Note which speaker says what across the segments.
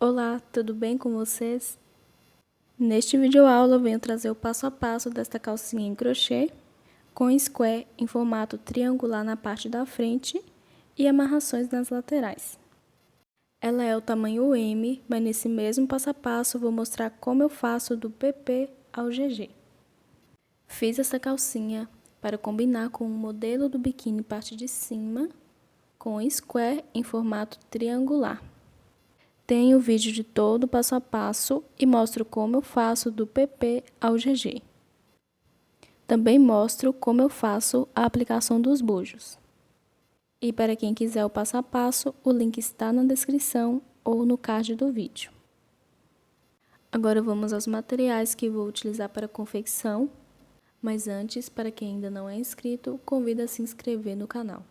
Speaker 1: Olá, tudo bem com vocês? Neste videoaula eu venho trazer o passo a passo desta calcinha em crochê com square em formato triangular na parte da frente e amarrações nas laterais. Ela é o tamanho M, mas nesse mesmo passo a passo eu vou mostrar como eu faço do PP ao GG. Fiz essa calcinha para combinar com o modelo do biquíni parte de cima com square em formato triangular. Tenho o vídeo de todo o passo a passo e mostro como eu faço do PP ao GG. Também mostro como eu faço a aplicação dos bujos. E para quem quiser o passo a passo, o link está na descrição ou no card do vídeo. Agora vamos aos materiais que vou utilizar para a confecção, mas antes, para quem ainda não é inscrito, convido a se inscrever no canal.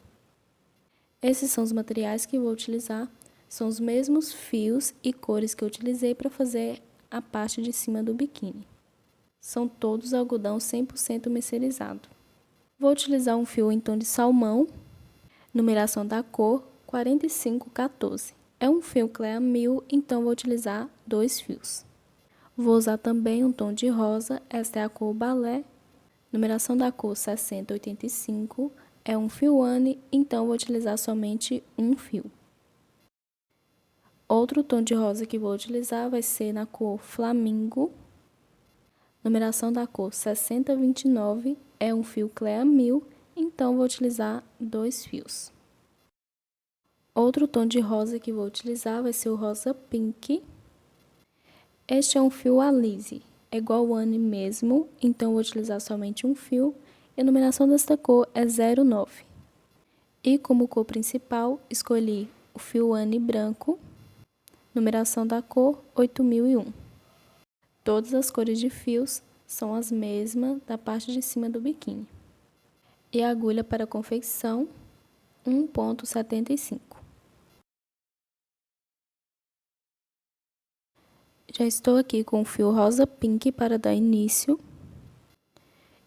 Speaker 1: Esses são os materiais que vou utilizar. São os mesmos fios e cores que eu utilizei para fazer a parte de cima do biquíni. São todos algodão 100% mercerizado. Vou utilizar um fio em tom de salmão, numeração da cor 4514. É um fio Clea 1000, então vou utilizar 2 fios. Vou usar também um tom de rosa, esta é a cor balé, numeração da cor 6085. É um fio Anne, então vou utilizar somente um fio. Outro tom de rosa que vou utilizar vai ser na cor Flamingo, numeração da cor 6029, é um fio Clea 1000, então vou utilizar 2 fios. Outro tom de rosa que vou utilizar vai ser o rosa pink. Este é um fio Alize, é igual ao Anne mesmo, então vou utilizar somente um fio e a numeração desta cor é 09. E como cor principal, escolhi o fio Anne branco, numeração da cor 8001. Todas as cores de fios são as mesmas da parte de cima do biquíni. E a agulha para confecção 1,75. Já estou aqui com o fio rosa pink para dar início.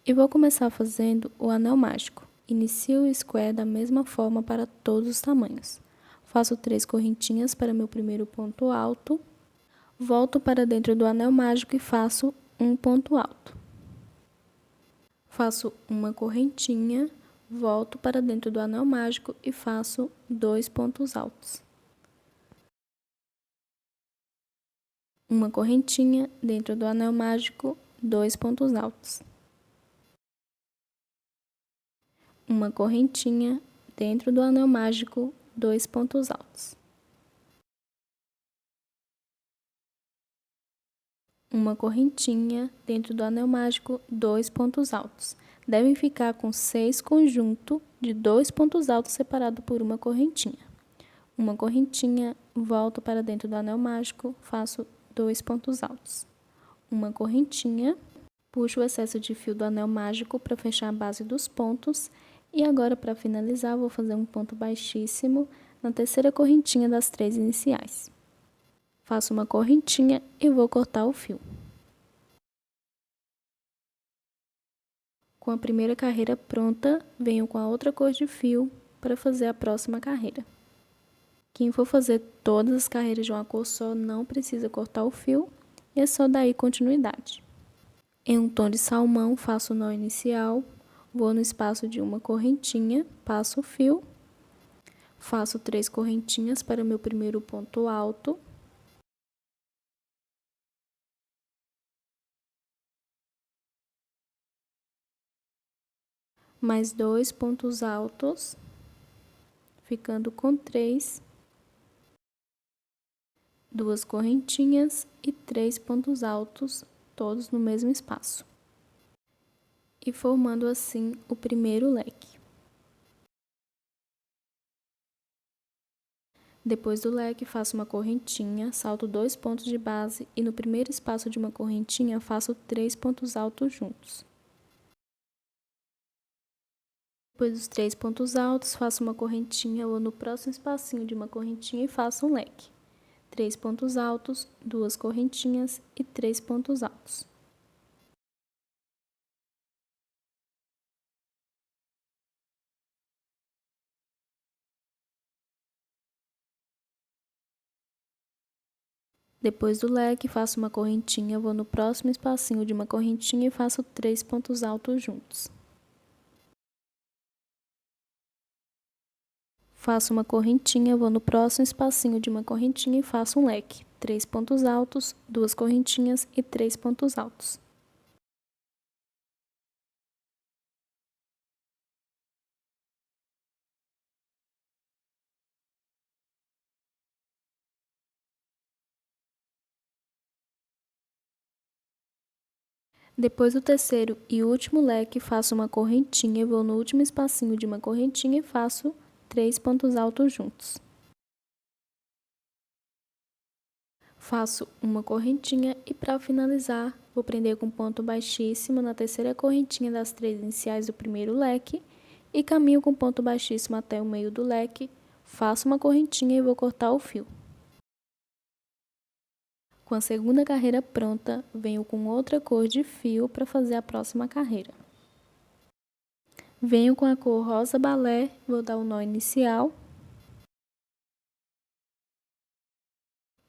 Speaker 1: E vou começar fazendo o anel mágico. Inicio o square da mesma forma para todos os tamanhos. Faço 3 correntinhas para meu primeiro ponto alto. Volto para dentro do anel mágico e faço um ponto alto. Faço uma correntinha, volto para dentro do anel mágico e faço 2 pontos altos. Uma correntinha dentro do anel mágico, 2 pontos altos. Uma correntinha dentro do anel mágico, 2 pontos altos. Uma correntinha dentro do anel mágico, 2 pontos altos. Devem ficar com 6 conjuntos de 2 pontos altos separados por uma correntinha. Uma correntinha, volto para dentro do anel mágico, faço 2 pontos altos. Uma correntinha, puxo o excesso de fio do anel mágico para fechar a base dos pontos. E agora, para finalizar, vou fazer um ponto baixíssimo na terceira correntinha das 3 iniciais. Faço uma correntinha e vou cortar o fio. Com a primeira carreira pronta, venho com a outra cor de fio para fazer a próxima carreira. Quem for fazer todas as carreiras de uma cor só não precisa cortar o fio, e é só dar continuidade. Em um tom de salmão, faço o nó inicial, vou no espaço de uma correntinha, passo o fio, faço 3 correntinhas para o meu primeiro ponto alto. Mais 2 pontos altos, ficando com 3, 2 correntinhas e 3 pontos altos, todos no mesmo espaço. E formando assim o primeiro leque. Depois do leque, faço uma correntinha, salto 2 pontos de base e no primeiro espaço de uma correntinha faço 3 pontos altos juntos. Depois dos 3 pontos altos, faço uma correntinha ou no próximo espacinho de uma correntinha e faço um leque. 3 pontos altos, 2 correntinhas e 3 pontos altos. Depois do leque, faço uma correntinha, vou no próximo espacinho de uma correntinha e faço 3 pontos altos juntos. Faço uma correntinha, vou no próximo espacinho de uma correntinha e faço um leque. 3 pontos altos, 2 correntinhas e 3 pontos altos. Depois do terceiro e último leque, faço uma correntinha, vou no último espacinho de uma correntinha e faço 3 pontos altos juntos. Faço uma correntinha e para finalizar, vou prender com ponto baixíssimo na terceira correntinha das 3 iniciais do primeiro leque e caminho com ponto baixíssimo até o meio do leque, faço uma correntinha e vou cortar o fio. Com a segunda carreira pronta, venho com outra cor de fio para fazer a próxima carreira. Venho com a cor rosa balé, vou dar o nó inicial.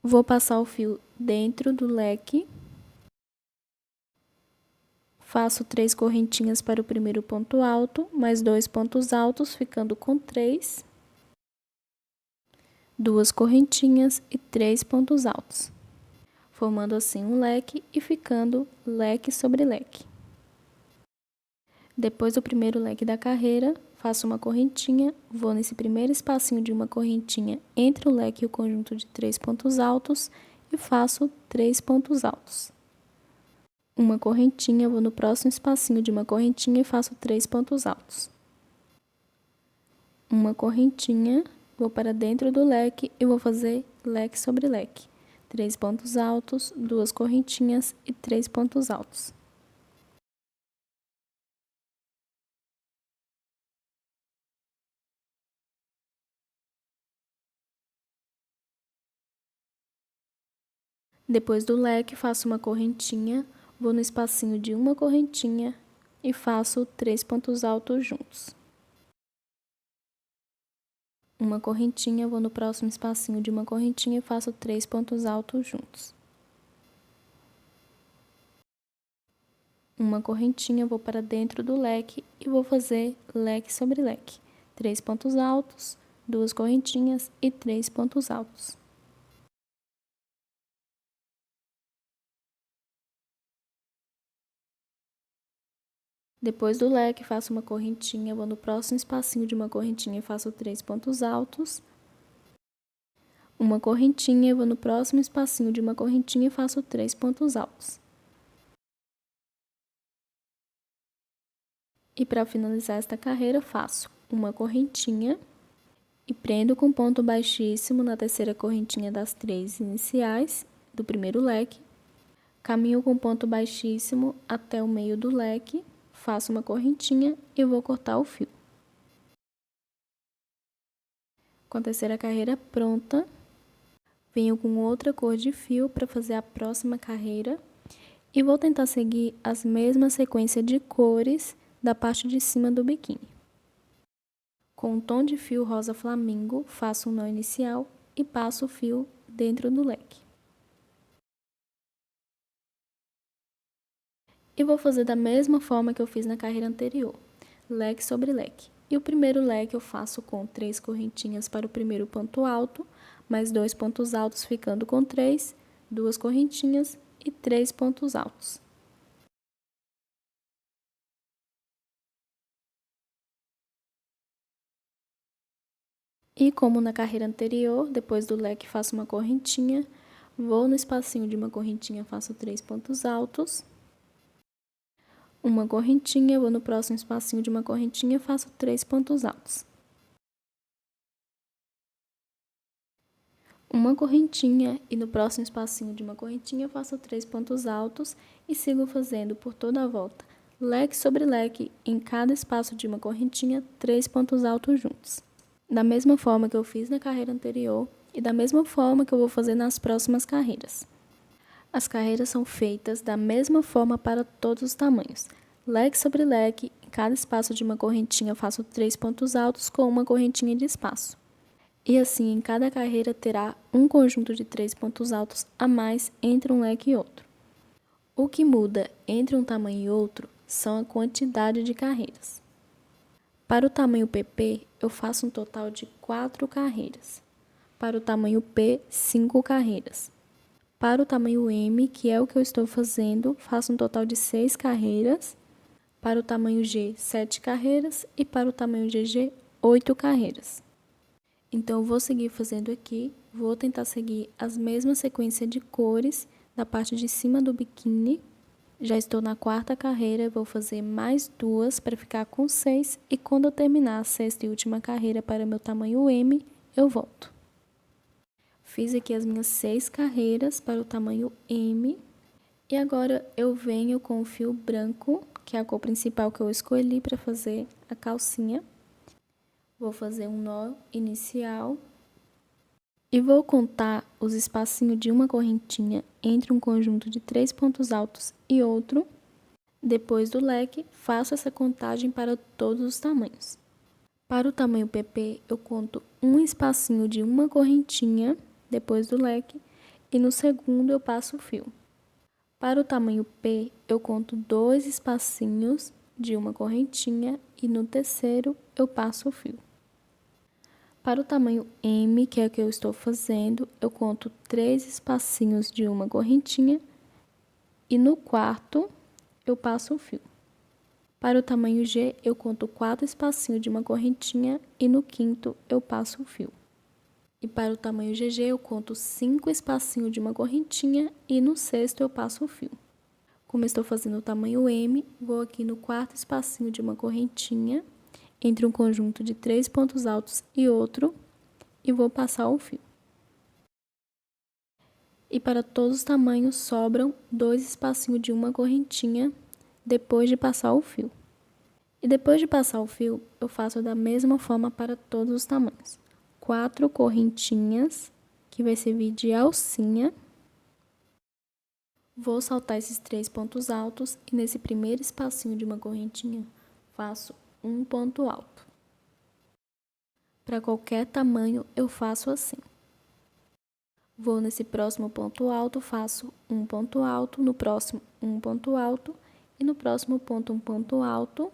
Speaker 1: Vou passar o fio dentro do leque. Faço 3 correntinhas para o primeiro ponto alto, mais 2 pontos altos, ficando com 3. 2 correntinhas e 3 pontos altos, formando assim um leque e ficando leque sobre leque. Depois do primeiro leque da carreira, faço uma correntinha, vou nesse primeiro espacinho de uma correntinha entre o leque e o conjunto de 3 pontos altos e faço 3 pontos altos. Uma correntinha, vou no próximo espacinho de uma correntinha e faço 3 pontos altos. Uma correntinha, vou para dentro do leque e vou fazer leque sobre leque. 3 pontos altos, 2 correntinhas e 3 pontos altos. Depois do leque, faço uma correntinha, vou no espacinho de uma correntinha e faço 3 pontos altos juntos. Uma correntinha, vou no próximo espacinho de uma correntinha e faço 3 pontos altos juntos. Uma correntinha, vou para dentro do leque e vou fazer leque sobre leque. 3 pontos altos, 2 correntinhas e 3 pontos altos. Depois do leque, faço uma correntinha, vou no próximo espacinho de uma correntinha e faço 3 pontos altos. Uma correntinha, vou no próximo espacinho de uma correntinha e faço 3 pontos altos. E para finalizar esta carreira, faço uma correntinha e prendo com ponto baixíssimo na terceira correntinha das 3 iniciais do primeiro leque. Caminho com ponto baixíssimo até o meio do leque. Faço uma correntinha e vou cortar o fio. Com a terceira carreira pronta, venho com outra cor de fio para fazer a próxima carreira e vou tentar seguir as mesmas sequências de cores da parte de cima do biquíni. Com um tom de fio rosa flamingo, faço um nó inicial e passo o fio dentro do leque. E vou fazer da mesma forma que eu fiz na carreira anterior, leque sobre leque. E o primeiro leque eu faço com 3 correntinhas para o primeiro ponto alto, mais 2 pontos altos ficando com 3, 2 correntinhas e 3 pontos altos. E como na carreira anterior, depois do leque faço uma correntinha, vou no espacinho de uma correntinha, faço 3 pontos altos. Uma correntinha, vou no próximo espacinho de uma correntinha e faço 3 pontos altos. Uma correntinha e no próximo espacinho de uma correntinha eu faço 3 pontos altos e sigo fazendo por toda a volta, leque sobre leque, em cada espaço de uma correntinha, 3 pontos altos juntos. Da mesma forma que eu fiz na carreira anterior e da mesma forma que eu vou fazer nas próximas carreiras. As carreiras são feitas da mesma forma para todos os tamanhos. Leque sobre leque, em cada espaço de uma correntinha eu faço 3 pontos altos com uma correntinha de espaço. E assim, em cada carreira terá um conjunto de 3 pontos altos a mais entre um leque e outro. O que muda entre um tamanho e outro são a quantidade de carreiras. Para o tamanho PP, eu faço um total de 4 carreiras. Para o tamanho P, 5 carreiras. Para o tamanho M, que é o que eu estou fazendo, faço um total de 6 carreiras. Para o tamanho G, 7 carreiras. E para o tamanho GG, 8 carreiras. Então, eu vou seguir fazendo aqui. Vou tentar seguir as mesmas sequências de cores da parte de cima do biquíni. Já estou na 4ª carreira, vou fazer mais 2 para ficar com 6. E quando eu terminar a 6ª e última carreira para meu tamanho M, eu volto. Fiz aqui as minhas 6 carreiras para o tamanho M. E agora eu venho com o fio branco, que é a cor principal que eu escolhi para fazer a calcinha. Vou fazer um nó inicial. E vou contar os espacinhos de uma correntinha entre um conjunto de 3 pontos altos e outro. Depois do leque, faço essa contagem para todos os tamanhos. Para o tamanho PP, eu conto um espacinho de uma correntinha depois do leque e no segundo eu passo o fio. Para o tamanho P, eu conto 2 espacinhos de uma correntinha e no terceiro eu passo o fio. Para o tamanho M, que é o que eu estou fazendo, eu conto 3 espacinhos de uma correntinha e no quarto eu passo o fio. Para o tamanho G, eu conto 4 espacinhos de uma correntinha e no quinto eu passo o fio. E para o tamanho GG, eu conto 5 espacinhos de uma correntinha e no sexto eu passo o fio. Como eu estou fazendo o tamanho M, vou aqui no 4º espacinho de uma correntinha entre um conjunto de 3 pontos altos e outro, e vou passar o fio. E para todos os tamanhos sobram 2 espacinhos de uma correntinha depois de passar o fio. E depois de passar o fio, eu faço da mesma forma para todos os tamanhos. 4 correntinhas, que vai servir de alcinha. Vou saltar esses 3 pontos altos e nesse primeiro espacinho de uma correntinha, faço um ponto alto. Para qualquer tamanho, eu faço assim. Vou nesse próximo ponto alto, faço um ponto alto, no próximo um ponto alto e no próximo ponto um ponto alto.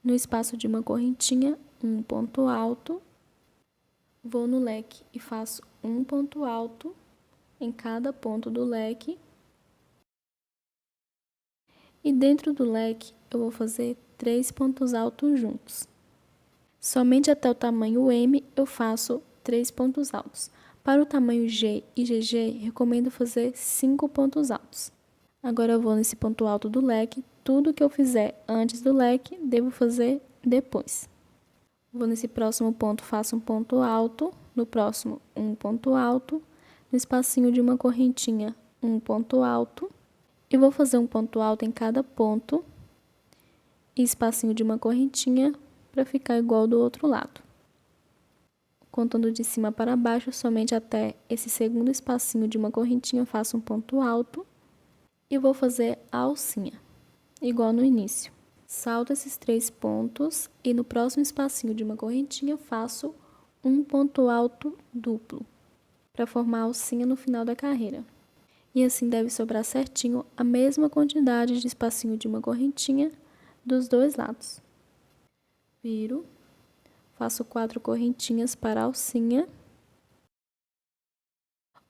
Speaker 1: No espaço de uma correntinha, um ponto alto. Vou no leque e faço um ponto alto em cada ponto do leque. E dentro do leque, eu vou fazer 3 pontos altos juntos. Somente até o tamanho M eu faço 3 pontos altos. Para o tamanho G e GG, recomendo fazer 5 pontos altos. Agora eu vou nesse ponto alto do leque. Tudo que eu fizer antes do leque, devo fazer depois. Vou nesse próximo ponto, faço um ponto alto. No próximo, um ponto alto. No espacinho de uma correntinha, um ponto alto. E vou fazer um ponto alto em cada ponto. E espacinho de uma correntinha para ficar igual do outro lado. Contando de cima para baixo, somente até esse segundo espacinho de uma correntinha, faço um ponto alto. E vou fazer a alcinha, igual no início. Salto esses 3 pontos e no próximo espacinho de uma correntinha, faço um ponto alto duplo, para formar a alcinha no final da carreira. E assim deve sobrar certinho a mesma quantidade de espacinho de uma correntinha dos dois lados. Viro, faço 4 correntinhas para a alcinha.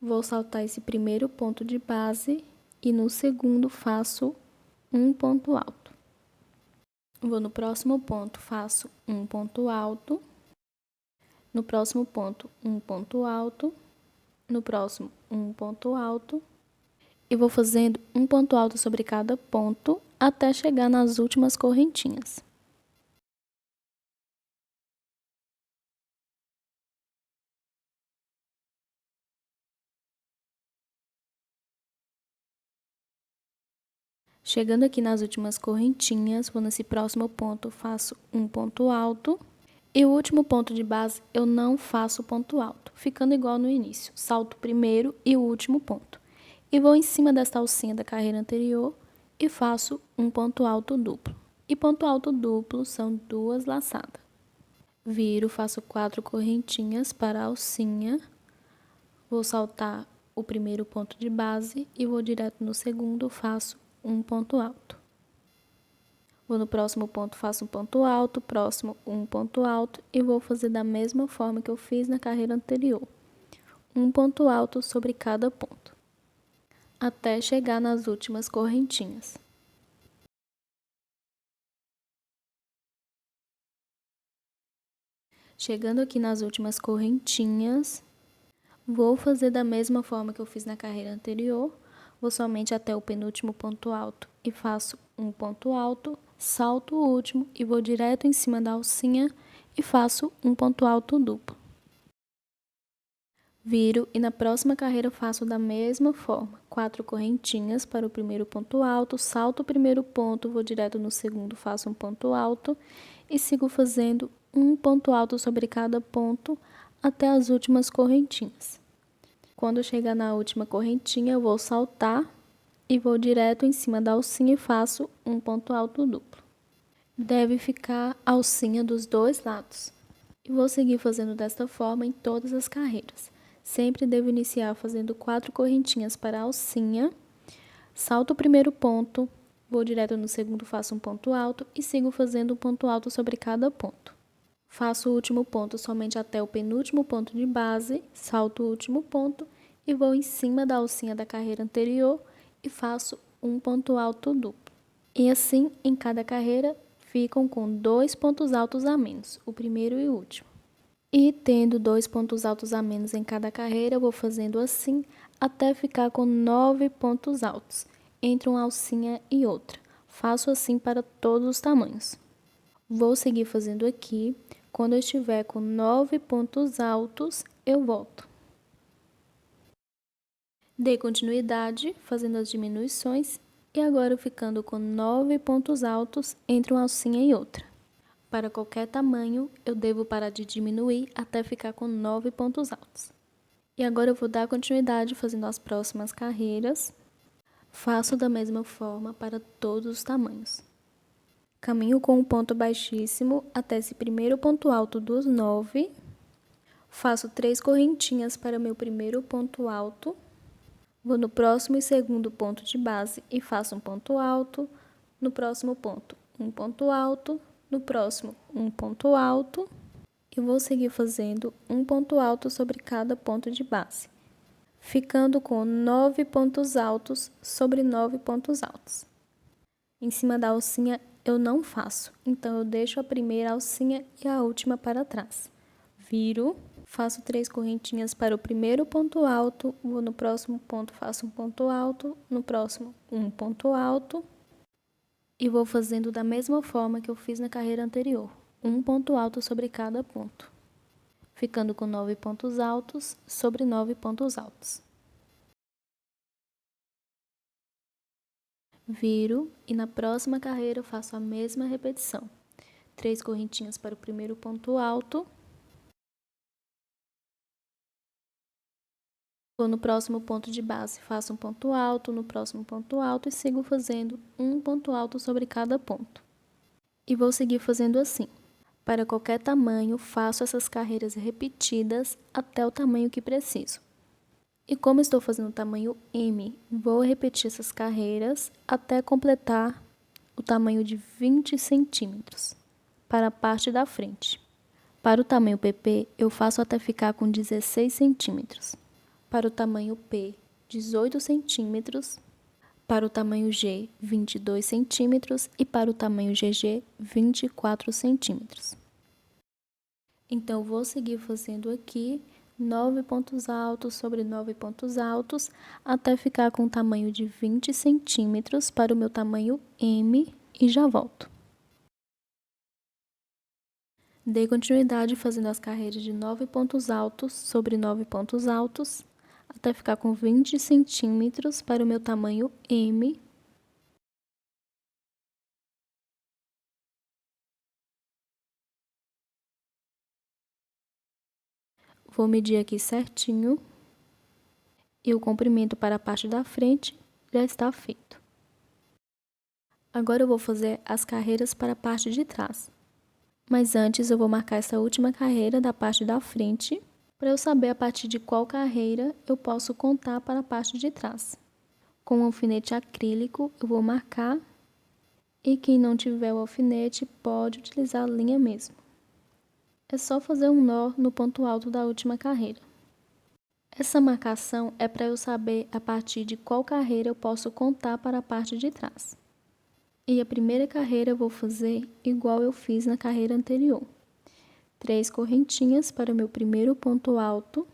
Speaker 1: Vou saltar esse primeiro ponto de base e no segundo faço um ponto alto. Vou no próximo ponto, faço um ponto alto. No próximo ponto, um ponto alto. No próximo, um ponto alto. E vou fazendo um ponto alto sobre cada ponto até chegar nas últimas correntinhas. Chegando aqui nas últimas correntinhas, vou nesse próximo ponto, faço um ponto alto. E o último ponto de base, eu não faço ponto alto, ficando igual no início. Salto o primeiro e o último ponto. E vou em cima desta alcinha da carreira anterior e faço um ponto alto duplo. E ponto alto duplo são 2 laçadas. Viro, faço 4 correntinhas para a alcinha, vou saltar o primeiro ponto de base e vou direto no segundo, faço um ponto alto. Vou no próximo ponto, faço um ponto alto, próximo um ponto alto e vou fazer da mesma forma que eu fiz na carreira anterior. Um ponto alto sobre cada ponto, até chegar nas últimas correntinhas. Chegando aqui nas últimas correntinhas, vou fazer da mesma forma que eu fiz na carreira anterior, vou somente até o penúltimo ponto alto e faço um ponto alto, salto o último e vou direto em cima da alcinha e faço um ponto alto duplo. Viro e na próxima carreira faço da mesma forma, 4 correntinhas para o primeiro ponto alto, salto o primeiro ponto, vou direto no segundo, faço um ponto alto e sigo fazendo um ponto alto sobre cada ponto até as últimas correntinhas. Quando eu chegar na última correntinha, eu vou saltar e vou direto em cima da alcinha e faço um ponto alto duplo. Deve ficar a alcinha dos dois lados. E vou seguir fazendo desta forma em todas as carreiras. Sempre devo iniciar fazendo 4 correntinhas para a alcinha, salto o primeiro ponto, vou direto no segundo, faço um ponto alto e sigo fazendo um ponto alto sobre cada ponto. Faço o último ponto somente até o penúltimo ponto de base, salto o último ponto e vou em cima da alcinha da carreira anterior e faço um ponto alto duplo. E assim, em cada carreira, ficam com 2 pontos altos a menos, o primeiro e o último. E tendo 2 pontos altos a menos em cada carreira, eu vou fazendo assim até ficar com 9 pontos altos entre uma alcinha e outra. Faço assim para todos os tamanhos. Vou seguir fazendo aqui. Quando eu estiver com 9 pontos altos, eu volto. Dei continuidade, fazendo as diminuições, e agora ficando com 9 pontos altos entre uma alcinha e outra. Para qualquer tamanho, eu devo parar de diminuir até ficar com 9 pontos altos. E agora eu vou dar continuidade fazendo as próximas carreiras. Faço da mesma forma para todos os tamanhos. Caminho com um ponto baixíssimo até esse primeiro ponto alto dos 9. Faço 3 correntinhas para meu primeiro ponto alto. Vou no próximo e segundo ponto de base e faço um ponto alto. No próximo ponto, um ponto alto. No próximo, um ponto alto. E vou seguir fazendo um ponto alto sobre cada ponto de base, ficando com 9 pontos altos sobre 9 pontos altos. Em cima da alcinha eu não faço, então eu deixo a primeira alcinha e a última para trás. Viro, faço 3 correntinhas para o primeiro ponto alto, vou no próximo ponto, faço um ponto alto, no próximo um ponto alto e vou fazendo da mesma forma que eu fiz na carreira anterior, um ponto alto sobre cada ponto, ficando com 9 pontos altos sobre 9 pontos altos. Viro e na próxima carreira eu faço a mesma repetição. 3 correntinhas para o primeiro ponto alto. Vou no próximo ponto de base, faço um ponto alto, no próximo ponto alto e sigo fazendo um ponto alto sobre cada ponto. E vou seguir fazendo assim. Para qualquer tamanho, faço essas carreiras repetidas até o tamanho que preciso. E como estou fazendo o tamanho M, vou repetir essas carreiras até completar o tamanho de 20 centímetros para a parte da frente. Para o tamanho PP, eu faço até ficar com 16 centímetros. Para o tamanho P, 18 centímetros. Para o tamanho G, 22 centímetros. E para o tamanho GG, 24 centímetros. Então, eu vou seguir fazendo aqui 9 pontos altos sobre 9 pontos altos, até ficar com o tamanho de 20 centímetros para o meu tamanho M e já volto. Dei continuidade fazendo as carreiras de 9 pontos altos sobre 9 pontos altos, até ficar com 20 centímetros para o meu tamanho M. Vou medir aqui certinho. E o comprimento para a parte da frente já está feito. Agora eu vou fazer as carreiras para a parte de trás. Mas antes eu vou marcar essa última carreira da parte da frente, para eu saber a partir de qual carreira eu posso contar para a parte de trás. Com o alfinete acrílico eu vou marcar, e quem não tiver o alfinete pode utilizar a linha mesmo. É só fazer um nó no ponto alto da última carreira. Essa marcação é para eu saber a partir de qual carreira eu posso contar para a parte de trás. E a primeira carreira eu vou fazer igual eu fiz na carreira anterior. 3 correntinhas para o meu primeiro ponto alto.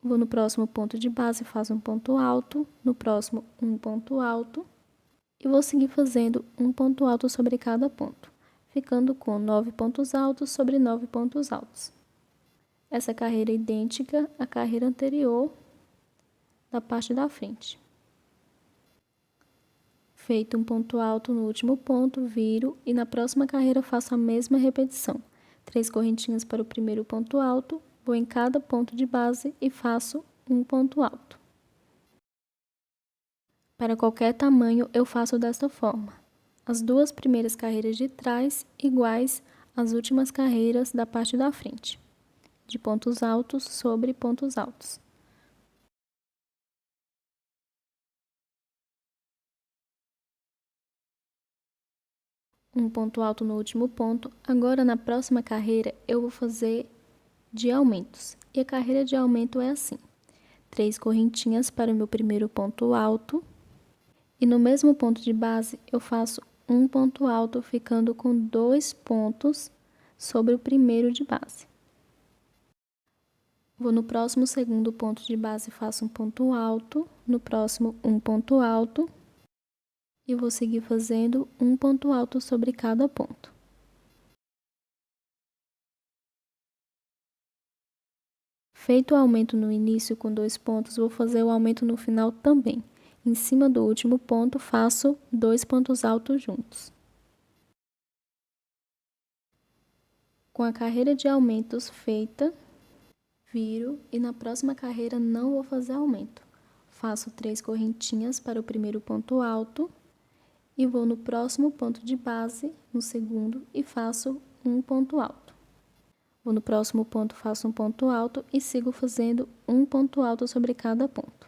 Speaker 1: Vou no próximo ponto de base, faço um ponto alto, no próximo um ponto alto. E vou seguir fazendo um ponto alto sobre cada ponto, ficando com 9 pontos altos sobre 9 pontos altos. Essa carreira é idêntica à carreira anterior da parte da frente. Feito um ponto alto no último ponto, viro e na próxima carreira faço a mesma repetição. 3 correntinhas para o primeiro ponto alto, vou em cada ponto de base e faço um ponto alto. Para qualquer tamanho eu faço desta forma. As duas primeiras carreiras de trás iguais às últimas carreiras da parte da frente, de pontos altos sobre pontos altos. Um ponto alto no último ponto. Agora na próxima carreira eu vou fazer de aumentos. E a carreira de aumento é assim: 3 correntinhas para o meu primeiro ponto alto. E no mesmo ponto de base eu faço um ponto alto, ficando com 2 pontos sobre o primeiro de base. Vou no próximo segundo ponto de base, faço um ponto alto, no próximo um ponto alto, e vou seguir fazendo um ponto alto sobre cada ponto. Feito o aumento no início com 2 pontos, vou fazer o aumento no final também. Em cima do último ponto, faço 2 pontos altos juntos. Com a carreira de aumentos feita, viro e na próxima carreira não vou fazer aumento. Faço 3 correntinhas para o primeiro ponto alto e vou no próximo ponto de base, no segundo, e faço um ponto alto. Vou no próximo ponto, faço um ponto alto e sigo fazendo um ponto alto sobre cada ponto.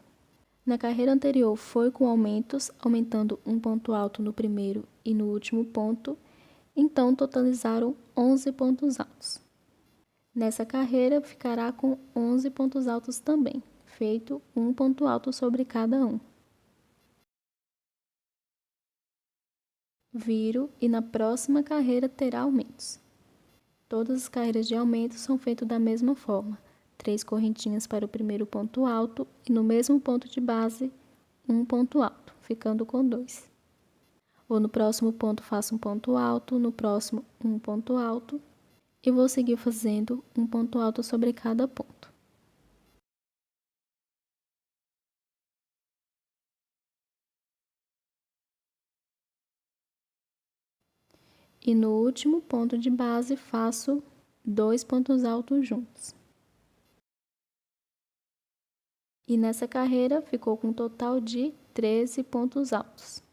Speaker 1: Na carreira anterior foi com aumentos, aumentando um ponto alto no primeiro e no último ponto, então totalizaram 11 pontos altos. Nessa carreira ficará com 11 pontos altos também, feito um ponto alto sobre cada um. Viro e na próxima carreira terá aumentos. Todas as carreiras de aumento são feitas da mesma forma. 3 correntinhas para o primeiro ponto alto e no mesmo ponto de base, um ponto alto, ficando com 2. Ou no próximo ponto faço um ponto alto, no próximo um ponto alto e vou seguir fazendo um ponto alto sobre cada ponto. E no último ponto de base faço 2 pontos altos juntos. E nessa carreira ficou com um total de 13 pontos altos.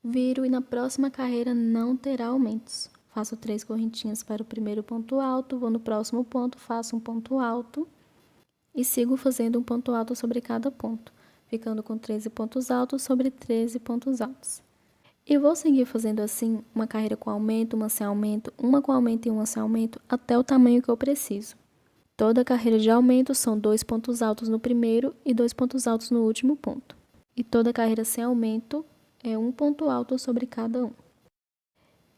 Speaker 1: Viro e na próxima carreira não terá aumentos. Faço 3 correntinhas para o primeiro ponto alto, vou no próximo ponto, faço um ponto alto e sigo fazendo um ponto alto sobre cada ponto, ficando com 13 pontos altos sobre 13 pontos altos. E vou seguir fazendo assim uma carreira com aumento, uma sem aumento, uma com aumento e uma sem aumento, até o tamanho que eu preciso. Toda carreira de aumento são 2 pontos altos no primeiro e 2 pontos altos no último ponto. E toda carreira sem aumento é um ponto alto sobre cada um.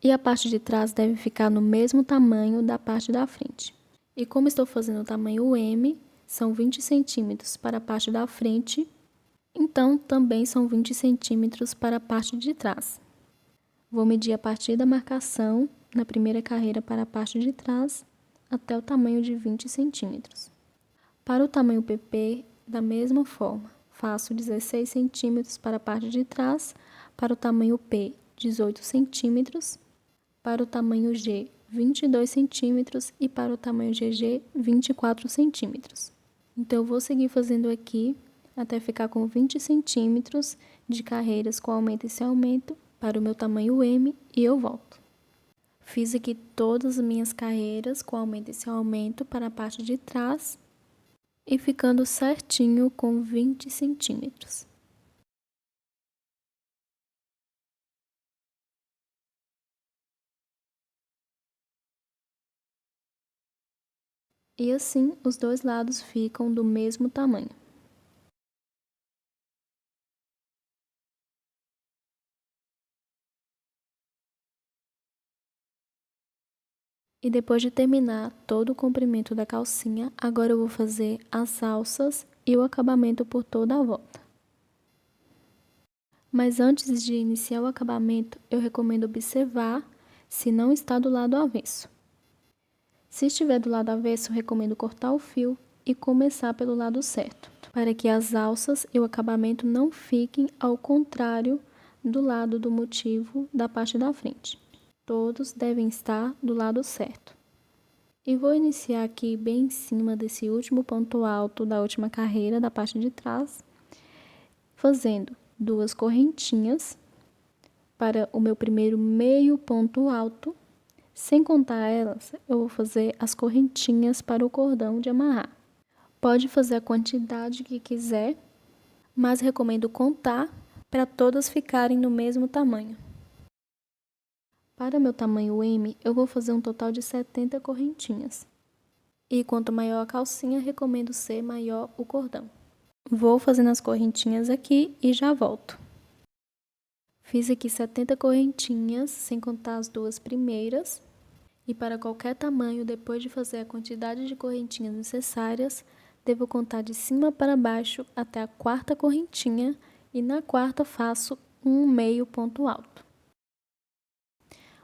Speaker 1: E a parte de trás deve ficar no mesmo tamanho da parte da frente. E como estou fazendo o tamanho M, são 20 centímetros para a parte da frente, então também são 20 centímetros para a parte de trás. Vou medir a partir da marcação na primeira carreira para a parte de trás até o tamanho de 20 centímetros. Para o tamanho PP, da mesma forma, faço 16 centímetros para a parte de trás, para o tamanho P, 18 centímetros, para o tamanho G, 22 centímetros e para o tamanho GG, 24 centímetros. Então, eu vou seguir fazendo aqui até ficar com 20 centímetros de carreiras com aumento e sem aumento para o meu tamanho M e eu volto. Fiz aqui todas as minhas carreiras com aumento esse aumento para a parte de trás e ficando certinho com 20 centímetros. E assim, os dois lados ficam do mesmo tamanho. E depois de terminar todo o comprimento da calcinha, agora eu vou fazer as alças e o acabamento por toda a volta. Mas antes de iniciar o acabamento, eu recomendo observar se não está do lado avesso. Se estiver do lado avesso, eu recomendo cortar o fio e começar pelo lado certo, para que as alças e o acabamento não fiquem ao contrário do lado do motivo da parte da frente. Todos devem estar do lado certo. E vou iniciar aqui bem em cima desse último ponto alto da última carreira da parte de trás, fazendo 2 correntinhas para o meu primeiro meio ponto alto. Sem contar elas, eu vou fazer as correntinhas para o cordão de amarrar. Pode fazer a quantidade que quiser, mas recomendo contar para todas ficarem no mesmo tamanho. Para meu tamanho M, eu vou fazer um total de 70 correntinhas. E quanto maior a calcinha, recomendo ser maior o cordão. Vou fazendo as correntinhas aqui e já volto. Fiz aqui 70 correntinhas, sem contar as 2 primeiras. E para qualquer tamanho, depois de fazer a quantidade de correntinhas necessárias, devo contar de cima para baixo até a 4ª correntinha e na 4ª faço um meio ponto alto.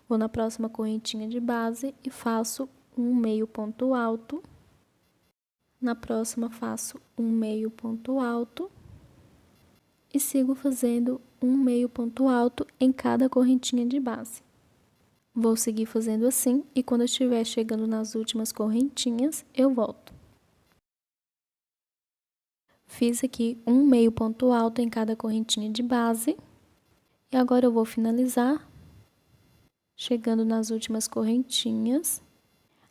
Speaker 1: Vou na próxima correntinha de base e faço um meio ponto alto. Na próxima faço um meio ponto alto. E sigo fazendo um meio ponto alto em cada correntinha de base. Vou seguir fazendo assim e quando eu estiver chegando nas últimas correntinhas, eu volto. Fiz aqui um meio ponto alto em cada correntinha de base. E agora eu vou finalizar, chegando nas últimas correntinhas.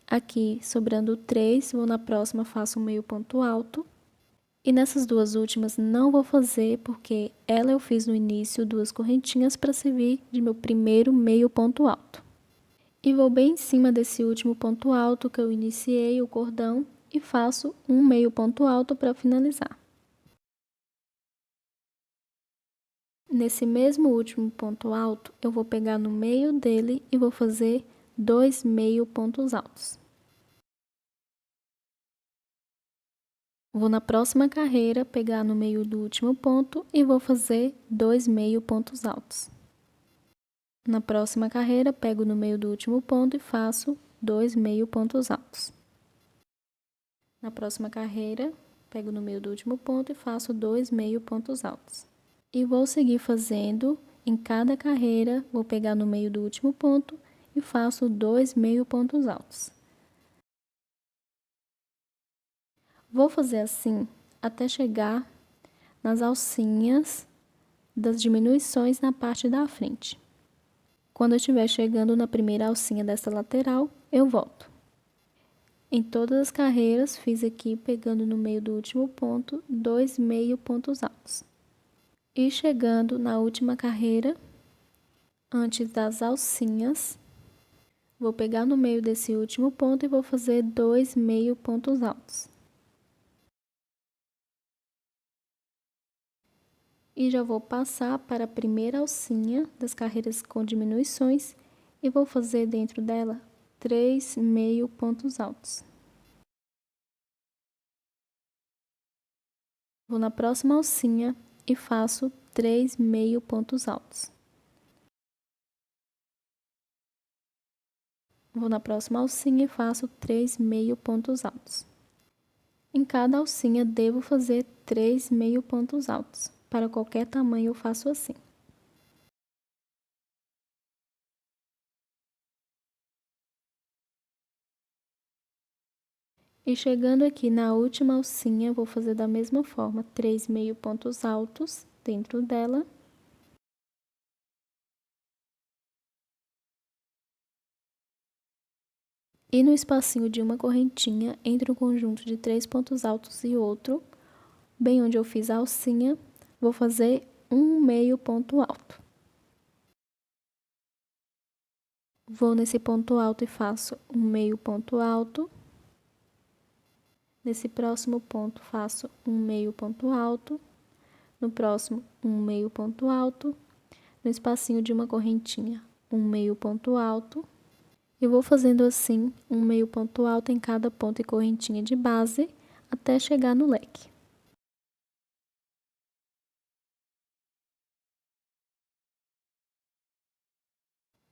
Speaker 1: Aqui, sobrando 3, vou na próxima, faço um meio ponto alto. E nessas 2 últimas não vou fazer, porque ela eu fiz no início 2 correntinhas para servir de meu primeiro meio ponto alto. E vou bem em cima desse último ponto alto que eu iniciei o cordão e faço um meio ponto alto para finalizar. Nesse mesmo último ponto alto, eu vou pegar no meio dele e vou fazer 2 meio pontos altos. Vou na próxima carreira pegar no meio do último ponto e vou fazer 2 meio pontos altos. Na próxima carreira, pego no meio do último ponto e faço 2 meio pontos altos. Na próxima carreira, pego no meio do último ponto e faço 2 meio pontos altos. E vou seguir fazendo em cada carreira, vou pegar no meio do último ponto e faço 2 meio pontos altos. Vou fazer assim até chegar nas alcinhas das diminuições na parte da frente. Quando eu estiver chegando na primeira alcinha dessa lateral, eu volto. Em todas as carreiras, fiz aqui, pegando no meio do último ponto, 2 meio pontos altos. E chegando na última carreira, antes das alcinhas, vou pegar no meio desse último ponto e vou fazer 2 meio pontos altos. E já vou passar para a primeira alcinha das carreiras com diminuições e vou fazer dentro dela 3 meio pontos altos. Vou na próxima alcinha e faço 3 meio pontos altos. Vou na próxima alcinha e faço 3 meio pontos altos. Em cada alcinha devo fazer 3 meio pontos altos. Para qualquer tamanho eu faço assim. E chegando aqui na última alcinha, vou fazer da mesma forma, 3 meio pontos altos dentro dela. E no espacinho de uma correntinha, entre um conjunto de 3 pontos altos e outro, bem onde eu fiz a alcinha, vou fazer um meio ponto alto. Vou nesse ponto alto e faço um meio ponto alto. Nesse próximo ponto, faço um meio ponto alto. No próximo, um meio ponto alto. No espacinho de uma correntinha, um meio ponto alto. E vou fazendo assim, um meio ponto alto em cada ponto e correntinha de base, até chegar no leque.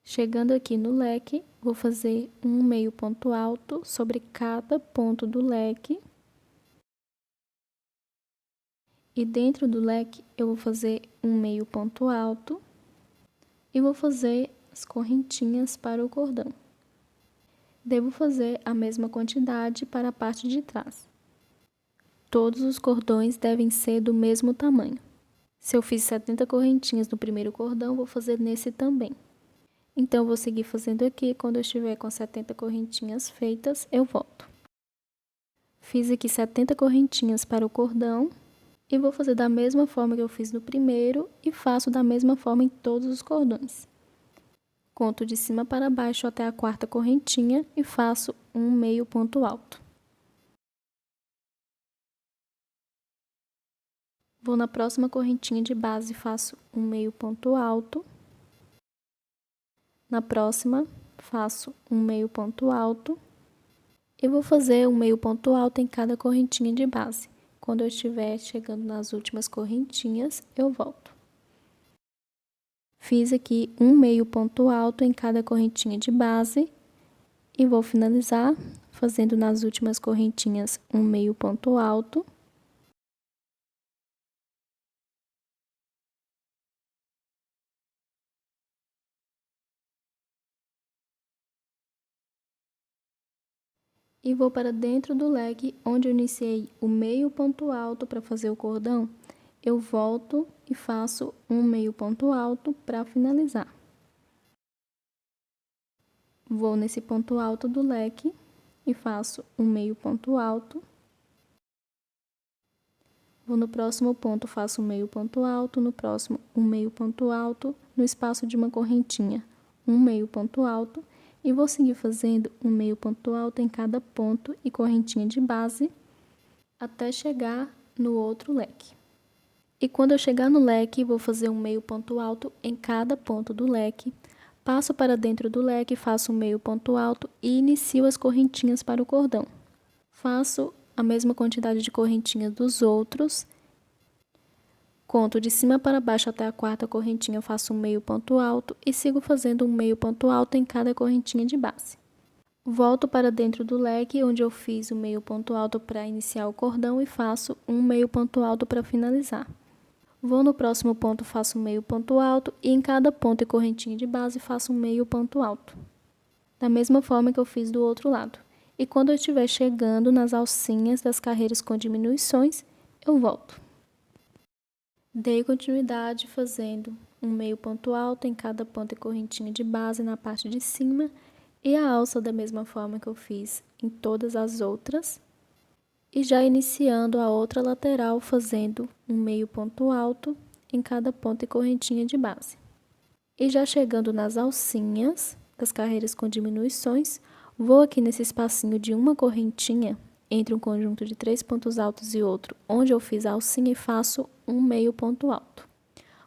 Speaker 1: Chegando aqui no leque, vou fazer um meio ponto alto sobre cada ponto do leque. E dentro do leque, eu vou fazer um meio ponto alto e vou fazer as correntinhas para o cordão. Devo fazer a mesma quantidade para a parte de trás. Todos os cordões devem ser do mesmo tamanho. Se eu fiz 70 correntinhas no primeiro cordão, vou fazer nesse também. Então, vou seguir fazendo aqui. Quando eu estiver com 70 correntinhas feitas, eu volto. Fiz aqui 70 correntinhas para o cordão. E vou fazer da mesma forma que eu fiz no primeiro e faço da mesma forma em todos os cordões. Conto de cima para baixo até a quarta correntinha e faço um meio ponto alto. Vou na próxima correntinha de base e faço um meio ponto alto. Na próxima, faço um meio ponto alto. E vou fazer um meio ponto alto em cada correntinha de base. Quando eu estiver chegando nas últimas correntinhas, eu volto. Fiz aqui um meio ponto alto em cada correntinha de base e vou finalizar fazendo nas últimas correntinhas um meio ponto alto. E vou para dentro do leque onde eu iniciei o meio ponto alto para fazer o cordão. Eu volto e faço um meio ponto alto para finalizar. Vou nesse ponto alto do leque e faço um meio ponto alto. Vou no próximo ponto, faço um meio ponto alto, no próximo um meio ponto alto, no espaço de uma correntinha, um meio ponto alto, e vou seguir fazendo um meio ponto alto em cada ponto e correntinha de base, até chegar no outro leque. E quando eu chegar no leque, vou fazer um meio ponto alto em cada ponto do leque, passo para dentro do leque, faço um meio ponto alto e inicio as correntinhas para o cordão. Faço a mesma quantidade de correntinhas dos outros. Conto de cima para baixo até a quarta correntinha, faço um meio ponto alto e sigo fazendo um meio ponto alto em cada correntinha de base. Volto para dentro do leque, onde eu fiz o meio ponto alto para iniciar o cordão e faço um meio ponto alto para finalizar. Vou no próximo ponto, faço um meio ponto alto e em cada ponto e correntinha de base faço um meio ponto alto. Da mesma forma que eu fiz do outro lado. E quando eu estiver chegando nas alcinhas das carreiras com diminuições, eu volto. Dei continuidade fazendo um meio ponto alto em cada ponto e correntinha de base na parte de cima e a alça da mesma forma que eu fiz em todas as outras. E já iniciando a outra lateral fazendo um meio ponto alto em cada ponto e correntinha de base. E já chegando nas alcinhas das carreiras com diminuições, vou aqui nesse espacinho de uma correntinha entre um conjunto de 3 pontos altos e outro, onde eu fiz a alcinha e faço um meio ponto alto.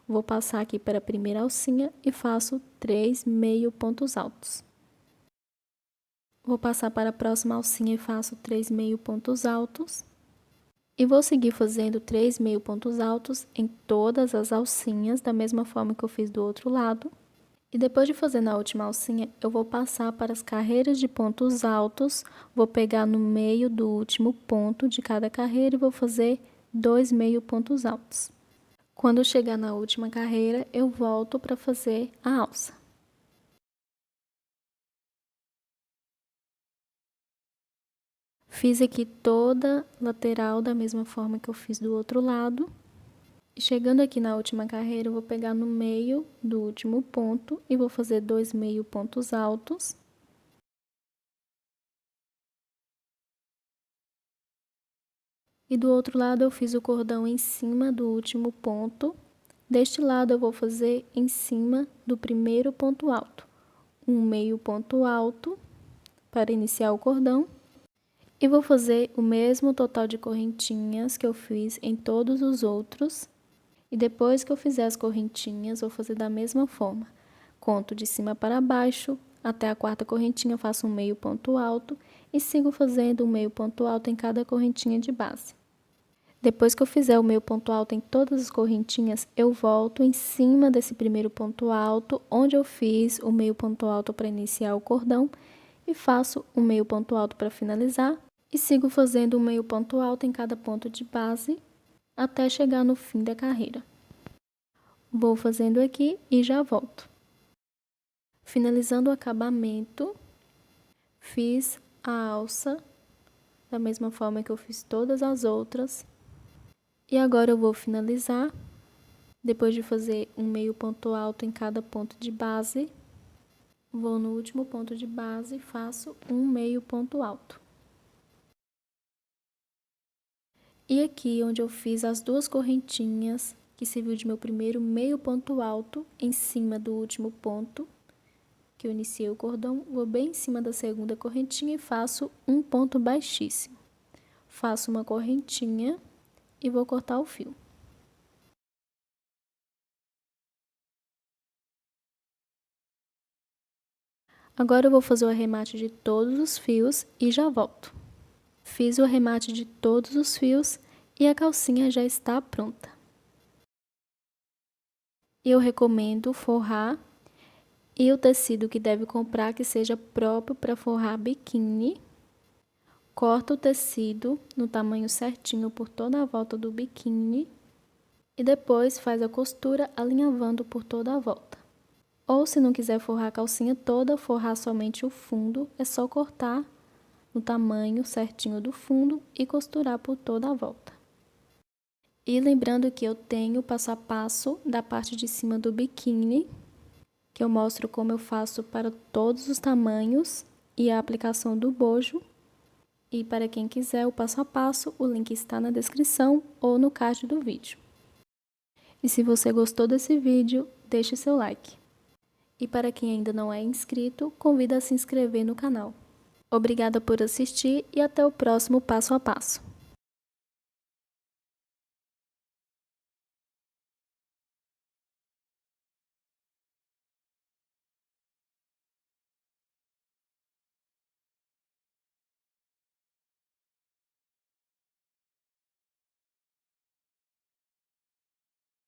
Speaker 1: Vou passar aqui para a primeira alcinha e faço 3 meio pontos altos. Vou passar para a próxima alcinha e faço 3 meio pontos altos. E vou seguir fazendo 3 meio pontos altos em todas as alcinhas, da mesma forma que eu fiz do outro lado. E depois de fazer na última alcinha, eu vou passar para as carreiras de pontos altos, vou pegar no meio do último ponto de cada carreira e vou fazer 2 meio pontos altos. Quando eu chegar na última carreira, eu volto para fazer a alça. Fiz aqui toda lateral da mesma forma que eu fiz do outro lado. E chegando aqui na última carreira, eu vou pegar no meio do último ponto e vou fazer 2 meio pontos altos. E do outro lado eu fiz o cordão em cima do último ponto. Deste lado eu vou fazer em cima do primeiro ponto alto. Um meio ponto alto para iniciar o cordão. E vou fazer o mesmo total de correntinhas que eu fiz em todos os outros. E depois que eu fizer as correntinhas, vou fazer da mesma forma. Conto de cima para baixo, até a quarta correntinha faço um meio ponto alto e sigo fazendo um meio ponto alto em cada correntinha de base. Depois que eu fizer o meio ponto alto em todas as correntinhas, eu volto em cima desse primeiro ponto alto, onde eu fiz o meio ponto alto para iniciar o cordão, e faço um meio ponto alto para finalizar, e sigo fazendo um meio ponto alto em cada ponto de base, até chegar no fim da carreira. Vou fazendo aqui e já volto. Finalizando o acabamento, fiz a alça, da mesma forma que eu fiz todas as outras. E agora eu vou finalizar, depois de fazer um meio ponto alto em cada ponto de base, vou no último ponto de base e faço um meio ponto alto. E aqui onde eu fiz as duas correntinhas, que serviu de meu primeiro meio ponto alto em cima do último ponto, que eu iniciei o cordão, vou bem em cima da segunda correntinha e faço um ponto baixíssimo. Faço uma correntinha e vou cortar o fio. Agora eu vou fazer o arremate de todos os fios e já volto. Fiz o arremate de todos os fios e a calcinha já está pronta. Eu recomendo forrar e o tecido que deve comprar que seja próprio para forrar biquíni. Corta o tecido no tamanho certinho por toda a volta do biquíni e depois faz a costura alinhavando por toda a volta. Ou se não quiser forrar a calcinha toda, forrar somente o fundo, é só cortar no tamanho certinho do fundo e costurar por toda a volta. E lembrando que eu tenho passo a passo da parte de cima do biquíni, que eu mostro como eu faço para todos os tamanhos e a aplicação do bojo. E para quem quiser o passo a passo, o link está na descrição ou no card do vídeo. E se você gostou desse vídeo, deixe seu like. E para quem ainda não é inscrito, convido a se inscrever no canal. Obrigada por assistir e até o próximo passo a passo.